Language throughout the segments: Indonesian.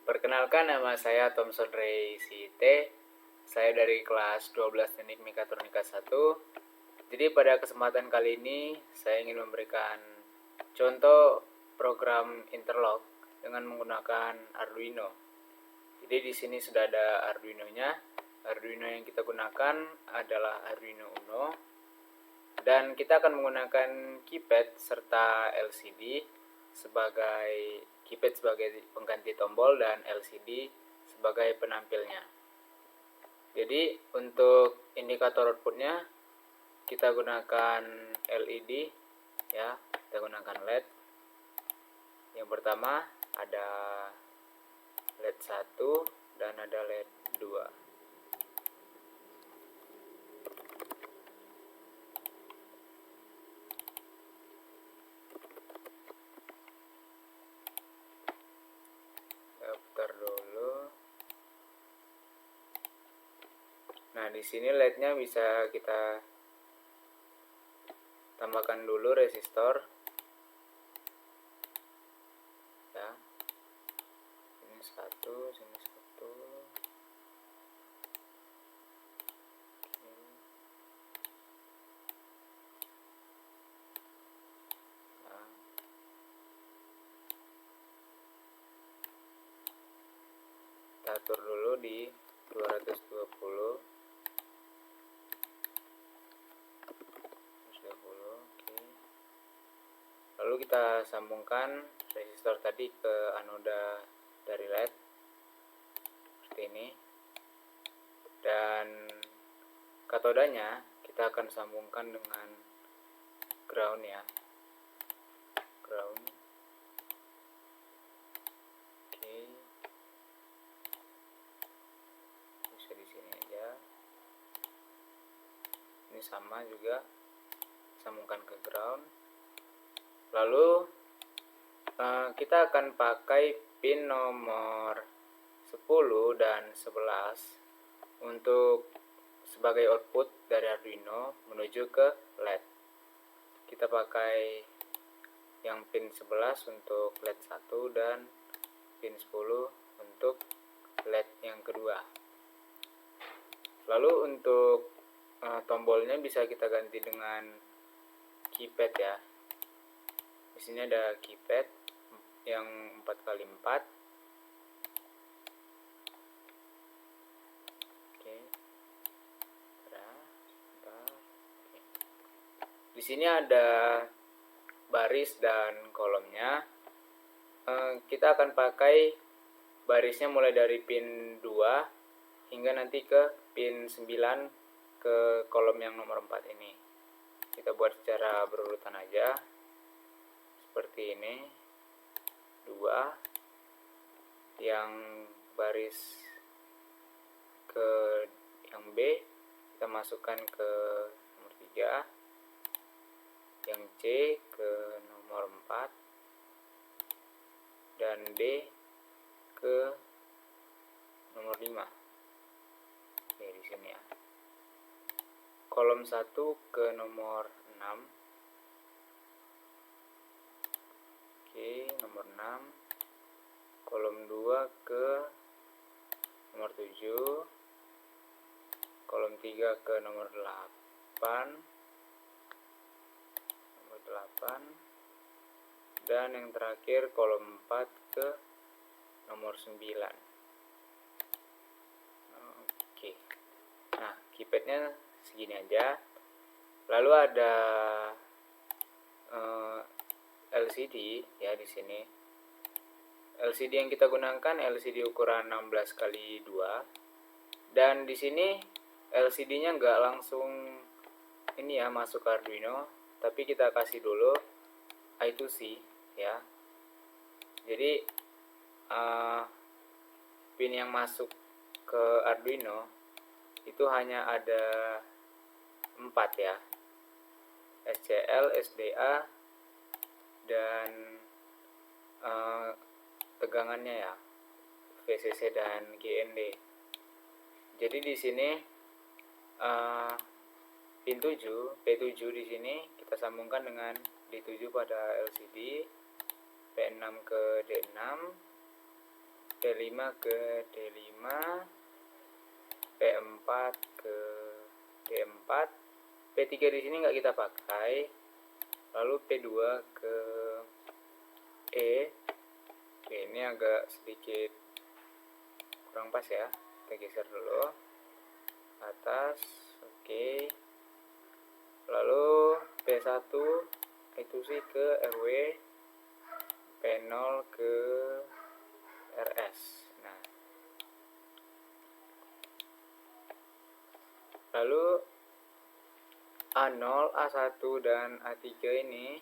Perkenalkan, nama saya Thomson Ray CT. Saya dari kelas 12 Teknik Mekatronika 1. Jadi pada kesempatan kali ini saya ingin memberikan contoh program interlock dengan menggunakan Arduino. Jadi di sini sudah ada Arduino-nya. Arduino yang kita gunakan adalah Arduino Uno. Dan kita akan menggunakan keypad serta LCD sebagai keypad sebagai pengganti tombol dan LCD sebagai penampilnya. Jadi untuk indikator outputnya kita gunakan LED ya, kita gunakan LED. Yang pertama ada LED 1 dan ada LED 2. Daftar dulu. Nah, di sini LED-nya bisa kita tambahkan dulu resistor. Ya. Ini satu, sini satu. Oke. Nah. Kita atur dulu di 220. Lalu kita sambungkan resistor tadi ke anoda dari LED seperti ini, dan katodanya kita akan sambungkan dengan ground ya, ground. Oke, bisa di sini aja. Ini sama juga, sambungkan ke ground. Lalu kita akan pakai pin nomor 10 dan 11 untuk sebagai output dari Arduino menuju ke LED. Kita pakai yang pin 11 untuk LED 1 dan pin 10 untuk LED yang kedua. Lalu untuk tombolnya bisa kita ganti dengan keypad ya. Di sini ada keypad yang 4x4. Oke. Oke. Di sini ada baris dan kolomnya. Kita akan pakai barisnya mulai dari pin 2 hingga nanti ke pin 9 ke kolom yang nomor 4 ini. Kita buat secara berurutan aja. Seperti ini, 2, yang baris ke yang B kita masukkan ke nomor 3, yang C ke nomor 4, dan D ke nomor 5. Oke, di sini ya. Kolom 1 ke nomor 6. Nomor 6, kolom 2 ke nomor 7, kolom 3 ke nomor 8, dan yang terakhir kolom 4 ke nomor 9. Oke. Nah, keypadnya segini aja. Lalu ada LCD ya di sini. LCD yang kita gunakan LCD ukuran 16x2, dan di sini LCD-nya nggak langsung ini ya masuk ke Arduino, tapi kita kasih dulu I2C ya. Jadi pin yang masuk ke Arduino itu hanya ada 4 ya, SCL, SDA, dan tegangannya ya, VCC dan GND. Jadi di sini pin 7, P7 di sini kita sambungkan dengan D7 pada LCD, P6 ke D6, P5 ke D5, P4 ke D4, P3 di sini nggak kita pakai, lalu P2 ke E. Oke, ini agak sedikit kurang pas ya, kita geser dulu atas. Oke, lalu P1 itu sih ke RW, P0 ke RS. Nah, lalu A0, A1 dan A3 ini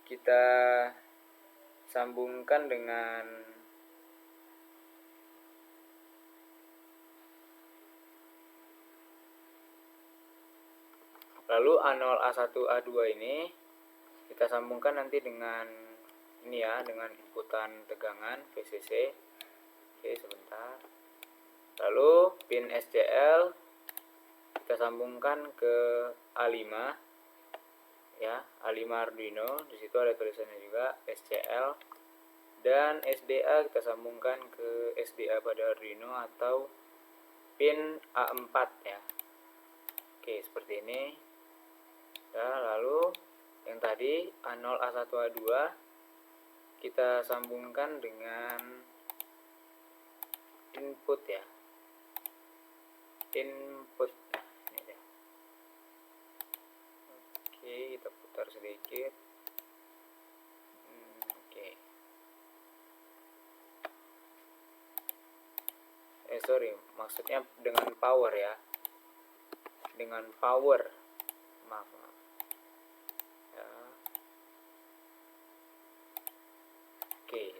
kita sambungkan dengan A0, A1, A2 ini kita sambungkan nanti dengan ini ya, dengan inputan tegangan VCC. Oke, sebentar. Lalu pin SCL kita sambungkan ke A5 ya, A5 Arduino. Di situ ada tulisannya juga SCL. Dan SDA kita sambungkan ke SDA pada Arduino atau pin A4 ya. Oke, seperti ini. Nah, lalu yang tadi A0, A1, A2 kita sambungkan dengan input ya. Input. Nah, ini deh. Oke, kita putar sedikit. Oke. Sorry, maksudnya dengan power ya. Dengan power. Maaf. Ya. Oke,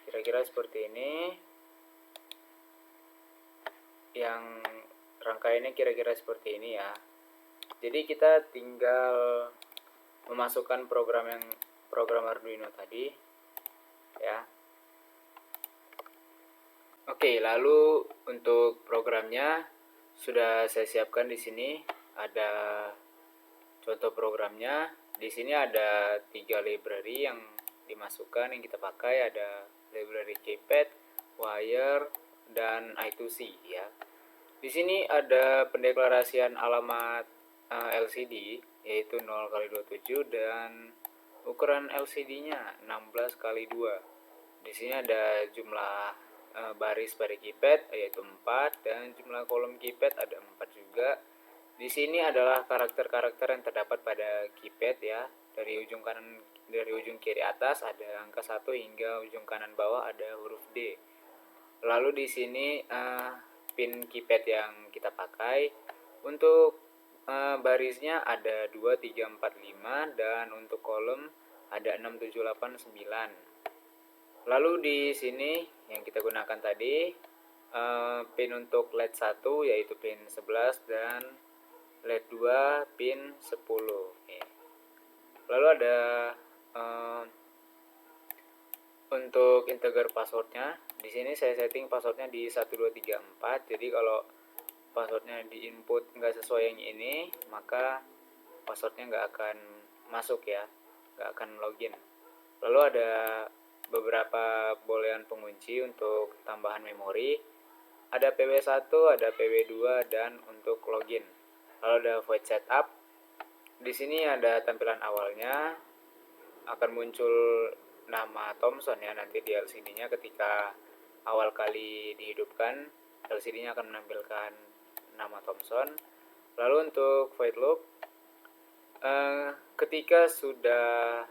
kira-kira seperti ini. Yang rangkaiannya kira-kira seperti ini ya. Jadi kita tinggal memasukkan program Arduino tadi ya. Oke, lalu untuk programnya sudah saya siapkan di sini. Ada contoh programnya. Di sini ada 3 library yang dimasukkan yang kita pakai. Ada library keypad, wire, dan I2C ya. Di sini ada pendeklarasian alamat LCD yaitu 0x27 dan ukuran LCD-nya 16x2. Di sini ada jumlah baris pada keypad yaitu 4 dan jumlah kolom keypad ada 4 juga. Di sini adalah karakter-karakter yang terdapat pada keypad ya. Dari ujung kiri atas ada angka 1 hingga ujung kanan bawah ada huruf D. Lalu di sini pin keypad yang kita pakai. Untuk barisnya ada 2, 3, 4, 5 dan untuk kolom ada 6, 7, 8, 9. Lalu di sini yang kita gunakan tadi pin untuk LED 1 yaitu pin 11 dan LED 2 pin 10. Oke. Lalu ada untuk integer passwordnya, di sini saya setting passwordnya di 1234. Jadi kalau passwordnya di input nggak sesuai yang ini, maka passwordnya nggak akan masuk ya, nggak akan login. Lalu ada beberapa bolehan pengunci untuk tambahan memori. Ada PW1, ada PW2 dan untuk login. Lalu ada void setup. Di sini ada tampilan awalnya, akan muncul nama Thomson ya nanti di LCD-nya ketika awal kali dihidupkan, LCD-nya akan menampilkan nama Thomson. Lalu untuk void loop, ketika sudah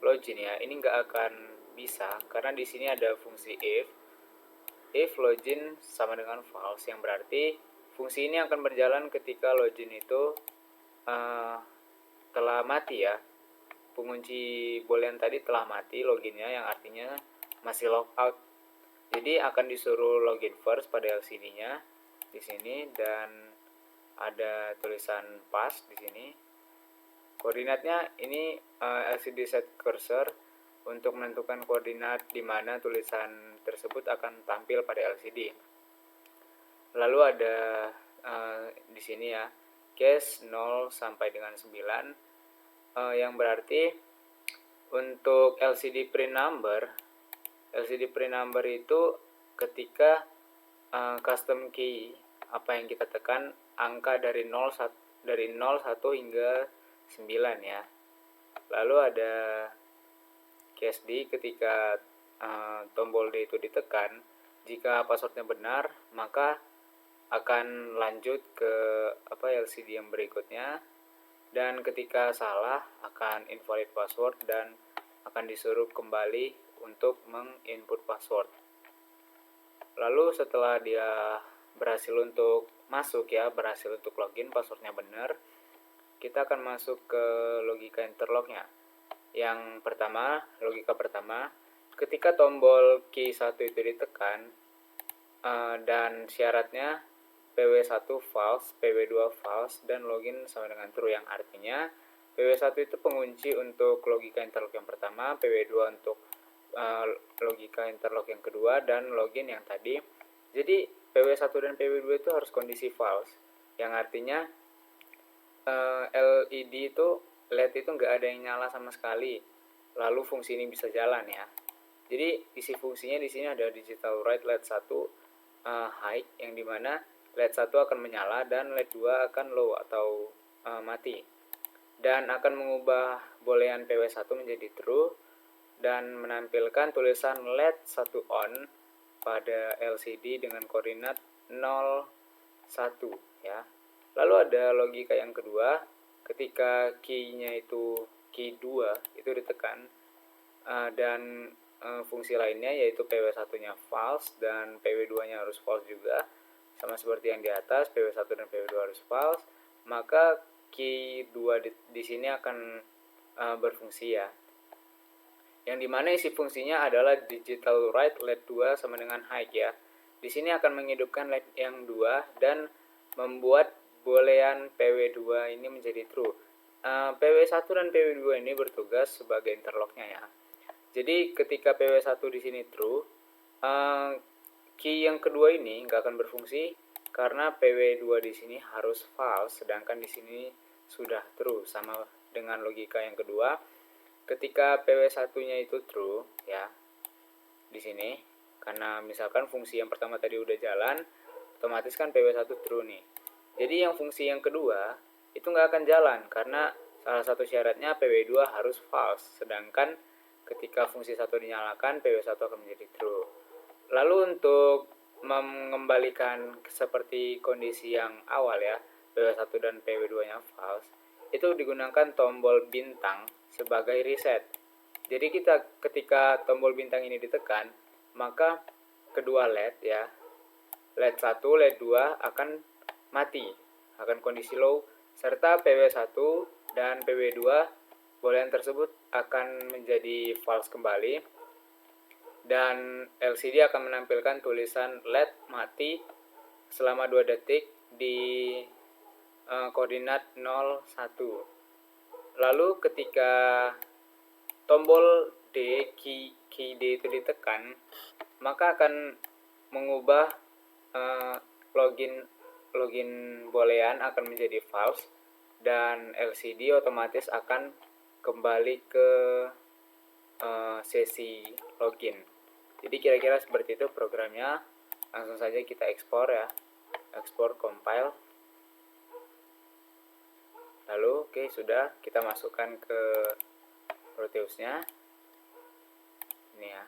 login ya, ini nggak akan bisa karena di sini ada fungsi if login sama dengan false, yang berarti fungsi ini akan berjalan ketika login itu telah mati ya. Pengunci boolean tadi telah mati loginnya, yang artinya masih logout. Jadi akan disuruh login first pada LCD-nya di sini dan ada tulisan pass di sini. Koordinatnya ini LCD set cursor untuk menentukan koordinat di mana tulisan tersebut akan tampil pada LCD. Lalu ada di sini ya, case 0 sampai dengan 9. Yang berarti untuk LCD print number LCD print number itu ketika custom key apa yang kita tekan angka dari 0, 1 hingga 9 ya. Lalu ada case D ketika tombol D itu ditekan, jika passwordnya benar maka akan lanjut ke LCD yang berikutnya, dan ketika salah akan invalid password dan akan disuruh kembali untuk menginput password. Lalu setelah dia berhasil untuk masuk ya, berhasil untuk login, passwordnya benar, kita akan masuk ke logika interlocknya. Yang pertama, logika pertama, ketika tombol key 1 itu ditekan dan syaratnya PW1 false, PW2 false, dan login sama dengan true, yang artinya PW1 itu pengunci untuk logika interlock yang pertama, PW2 untuk logika interlock yang kedua, dan login yang tadi. Jadi PW1 dan PW2 itu harus kondisi false, yang artinya LED itu nggak ada yang nyala sama sekali, lalu fungsi ini bisa jalan ya. Jadi isi fungsinya di sini ada digital write LED 1 high, yang dimana LED 1 akan menyala dan LED 2 akan low atau mati, dan akan mengubah boolean PW1 menjadi true dan menampilkan tulisan LED 1 on pada LCD dengan koordinat 0, 1 ya. Lalu ada logika yang kedua, ketika key-nya itu key 2 itu ditekan dan fungsi lainnya yaitu PW1-nya false dan PW2-nya harus false juga, sama seperti yang di atas, PW1 dan PW2 harus false, maka key 2 di sini akan berfungsi ya. Yang dimana isi fungsinya adalah digital write LED 2 sama dengan high ya. Di sini akan menghidupkan LED yang 2 dan membuat boolean PW2 ini menjadi true. PW1 dan PW2 ini bertugas sebagai interlocknya ya. Jadi ketika PW1 di sini true, key yang kedua ini nggak akan berfungsi karena PW2 di sini harus false, sedangkan di sini sudah true, sama dengan logika yang kedua. Ketika PW1-nya itu true ya, di sini karena misalkan fungsi yang pertama tadi udah jalan, otomatis kan PW1 true nih. Jadi yang fungsi yang kedua itu nggak akan jalan karena salah satu syaratnya PW2 harus false, sedangkan ketika fungsi 1 dinyalakan, PW1 akan menjadi true. Lalu untuk mengembalikan seperti kondisi yang awal ya, PW1 dan PW2-nya false, itu digunakan tombol bintang sebagai reset. Jadi ketika tombol bintang ini ditekan, maka kedua LED ya, LED 1, LED 2 akan mati, akan kondisi low, serta PW1 dan PW2 boolean tersebut akan menjadi false kembali, dan LCD akan menampilkan tulisan LED mati selama 2 detik di koordinat 0, 1. Lalu ketika tombol D, key D itu ditekan, maka akan mengubah login boolean akan menjadi false, dan LCD otomatis akan kembali ke sesi login. Jadi kira-kira seperti itu programnya. Langsung saja kita ekspor ya, ekspor compile. Lalu sudah, kita masukkan ke Proteusnya ini ya.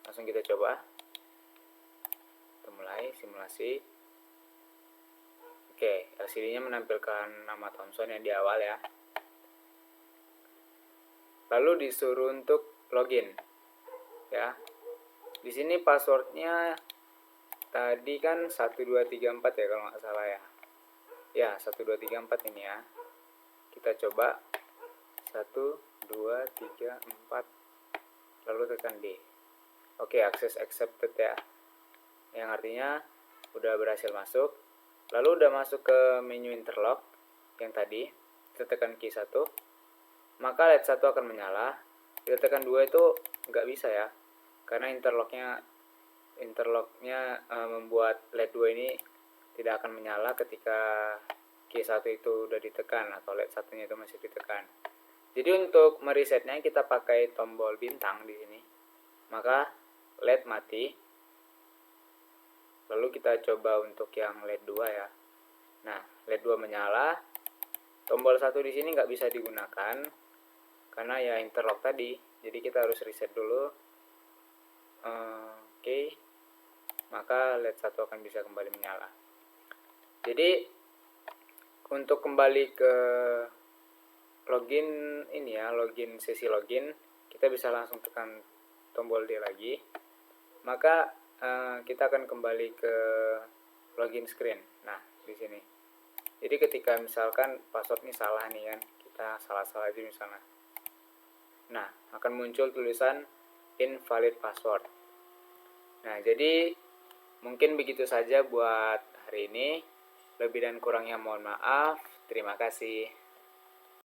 Langsung kita coba, kita mulai simulasi. LCD-nya menampilkan nama Thomson yang di awal ya. Lalu disuruh untuk login ya. Di sini passwordnya tadi kan 1234 ya kalau nggak salah ya. Ya, 1234 ini ya. Kita coba 1, 2, 3, 4, lalu tekan D. Access accepted ya, yang artinya udah berhasil masuk. Lalu udah masuk ke menu interlock yang tadi, kita tekan key 1, maka LED 1 akan menyala. Kita tekan 2 itu nggak bisa ya, karena interlocknya membuat LED 2 ini tidak akan menyala ketika key 1 itu udah ditekan atau LED 1-nya itu masih ditekan. Jadi untuk meresetnya kita pakai tombol bintang di sini. Maka LED mati. Lalu kita coba untuk yang LED 2 ya. Nah, LED 2 menyala. Tombol 1 di sini nggak bisa digunakan karena ya interlock tadi. Jadi kita harus reset dulu. Oke. Maka LED 1 akan bisa kembali menyala. Jadi untuk kembali ke login ini ya, login sesi login, kita bisa langsung tekan tombol D lagi. Maka kita akan kembali ke login screen. Nah, di sini. Jadi ketika misalkan passwordnya salah nih kan, kita salah-salah aja misalnya. Nah, akan muncul tulisan invalid password. Nah, jadi mungkin begitu saja buat hari ini. Lebih dan kurangnya mohon maaf. Terima kasih.